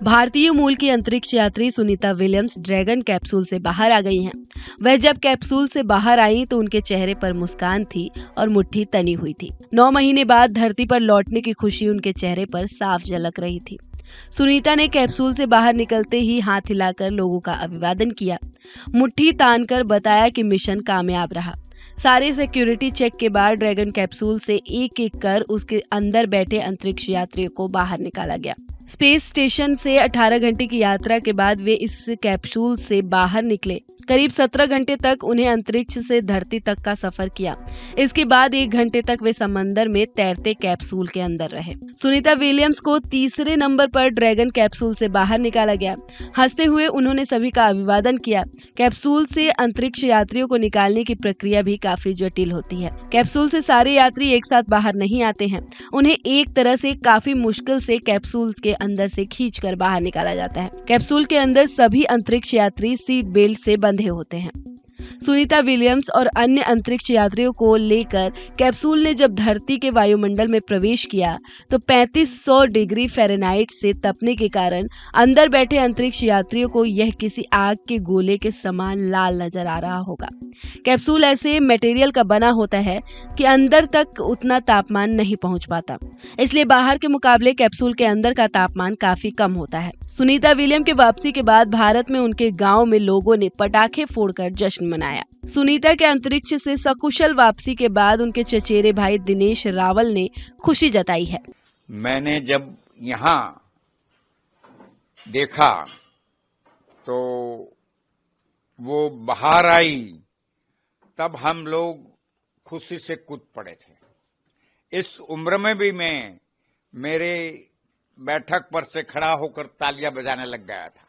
भारतीय मूल की अंतरिक्ष यात्री सुनीता विलियम्स ड्रैगन कैप्सूल से बाहर आ गई हैं। वह जब कैप्सूल से बाहर आई तो उनके चेहरे पर मुस्कान थी और मुट्ठी तनी हुई थी। 9 महीने बाद धरती पर लौटने की खुशी उनके चेहरे पर साफ झलक रही थी। सुनीता ने कैप्सूल से बाहर निकलते ही हाथ हिलाकर लोगों का अभिवादन किया, मुट्ठी तानकर बताया कि मिशन कामयाब रहा। सारे सिक्योरिटी चेक के बाद ड्रैगन कैप्सूल से एक एक कर उसके अंदर बैठे अंतरिक्ष यात्रियों को बाहर निकाला गया। स्पेस स्टेशन से 18 घंटे की यात्रा के बाद वे इस कैप्सूल से बाहर निकले। करीब 17 घंटे तक उन्हें अंतरिक्ष से धरती तक का सफर किया। इसके बाद 1 घंटे तक वे समंदर में तैरते कैप्सूल के अंदर रहे। सुनीता विलियम्स को तीसरे नंबर पर ड्रैगन कैप्सूल से बाहर निकाला गया। हंसते हुए उन्होंने सभी का अभिवादन किया। कैप्सूल से अंतरिक्ष यात्रियों को निकालने की प्रक्रिया भी काफी जटिल होती है। कैप्सूल से सारे यात्री एक साथ बाहर नहीं आते हैं। उन्हें एक तरह से काफी मुश्किल से कैप्सूल के अंदर से खींचकर बाहर निकाला जाता है। कैप्सूल के अंदर सभी अंतरिक्ष यात्री सीट बेल्ट से बंधे होते हैं। सुनीता विलियम्स और अन्य अंतरिक्ष यात्रियों को लेकर कैप्सूल ने जब धरती के वायुमंडल में प्रवेश किया तो 3500 डिग्री फ़ारेनहाइट से तपने के कारण अंदर बैठे अंतरिक्ष यात्रियों को यह किसी आग के गोले के समान लाल नजर आ रहा होगा। कैप्सूल ऐसे मटेरियल का बना होता है कि अंदर तक उतना तापमान नहीं पहुंच पाता, इसलिए बाहर के मुकाबले कैप्सूल के अंदर का तापमान काफी कम होता है। सुनीता विलियम के वापसी के बाद भारत में उनके गांव में लोगों ने पटाखे फोड़कर जश्न मनाया। सुनीता के अंतरिक्ष से सकुशल वापसी के बाद उनके चचेरे भाई दिनेश रावल ने खुशी जताई है। मैंने जब यहाँ देखा तो वो बाहर आई, तब हम लोग खुशी से कूद पड़े थे। इस उम्र में भी मैं मेरे बैठक पर से खड़ा होकर तालियां बजाने लग गया था।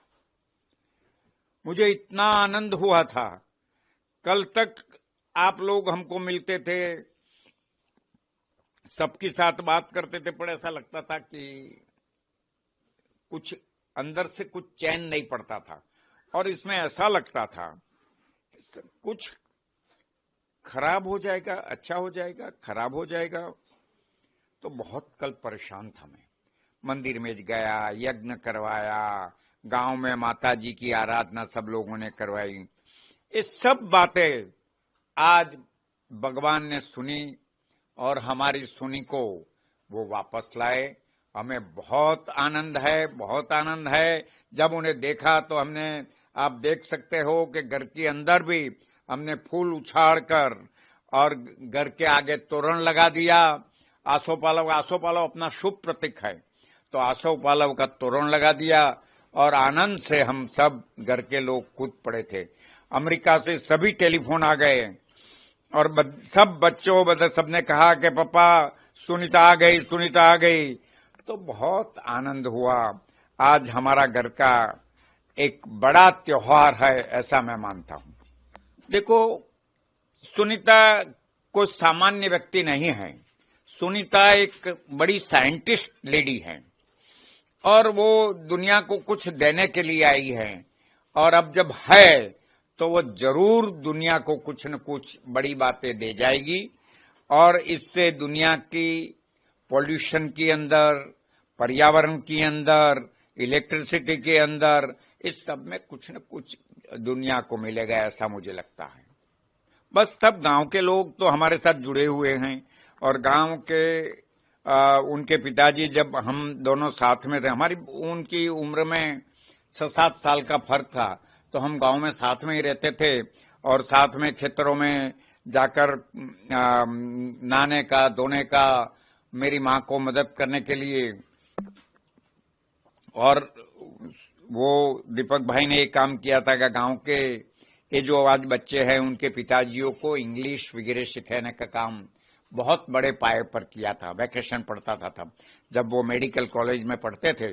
मुझे इतना आनंद हुआ था। कल तक आप लोग हमको मिलते थे, सबके साथ बात करते थे, पर ऐसा लगता था कि कुछ अंदर से कुछ चैन नहीं पड़ता था। और इसमें ऐसा लगता था कि कुछ खराब हो जाएगा, अच्छा हो जाएगा, खराब हो जाएगा। तो बहुत कल परेशान था मैं। मंदिर में गया, यज्ञ करवाया, गांव में माता जी की आराधना सब लोगों ने करवाई। ये सब बातें आज भगवान ने सुनी और हमारी सुनी को वो वापस लाए। हमें बहुत आनंद है, बहुत आनंद है। जब उन्हें देखा तो हमने, आप देख सकते हो कि घर के अंदर भी हमने फूल उछाड़ कर और घर के आगे तोरण लगा दिया। आसोपालव अपना शुभ प्रतीक है, तो आसोपालव का तोरण लगा दिया और आनंद से हम सब घर के लोग कूद पड़े थे। अमेरिका से सभी टेलीफोन आ गए और सब बच्चों सबने कहा कि पापा सुनीता आ गई, सुनीता आ गई। तो बहुत आनंद हुआ। आज हमारा घर का एक बड़ा त्योहार है, ऐसा मैं मानता हूं। देखो, सुनीता कोई सामान्य व्यक्ति नहीं है। सुनीता एक बड़ी साइंटिस्ट लेडी है और वो दुनिया को कुछ देने के लिए आई है। और अब जब है तो वो जरूर दुनिया को कुछ न कुछ बड़ी बातें दे जाएगी। और इससे दुनिया की पॉल्यूशन के अंदर, पर्यावरण के अंदर, इलेक्ट्रिसिटी के अंदर, इस सब में कुछ न कुछ दुनिया को मिलेगा, ऐसा मुझे लगता है। बस सब गांव के लोग तो हमारे साथ जुड़े हुए हैं और गांव के उनके पिताजी, जब हम दोनों साथ में थे, हमारी उनकी उम्र में 6-7 साल का फर्क था, तो हम गांव में साथ में ही रहते थे और साथ में खेतरों में जाकर नहाने का, धोने का, मेरी माँ को मदद करने के लिए। और वो दीपक भाई ने एक काम किया था कि गांव के ये जो आज बच्चे हैं उनके पिताजियों को इंग्लिश वगैरह सिखाने का काम बहुत बड़े पाए पर किया था। वैकेशन पड़ता था तब, जब वो मेडिकल कॉलेज में पढ़ते थे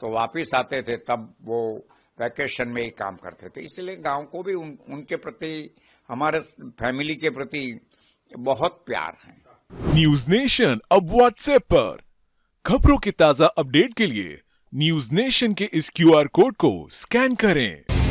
तो वापिस आते थे, तब वो वैकेशन में ही काम करते थे। इसलिए गांव को भी उनके प्रति, हमारे फैमिली के प्रति बहुत प्यार है। न्यूज नेशन अब व्हाट्सएप पर खबरों के ताजा अपडेट के लिए न्यूज नेशन के इस QR कोड को स्कैन करें।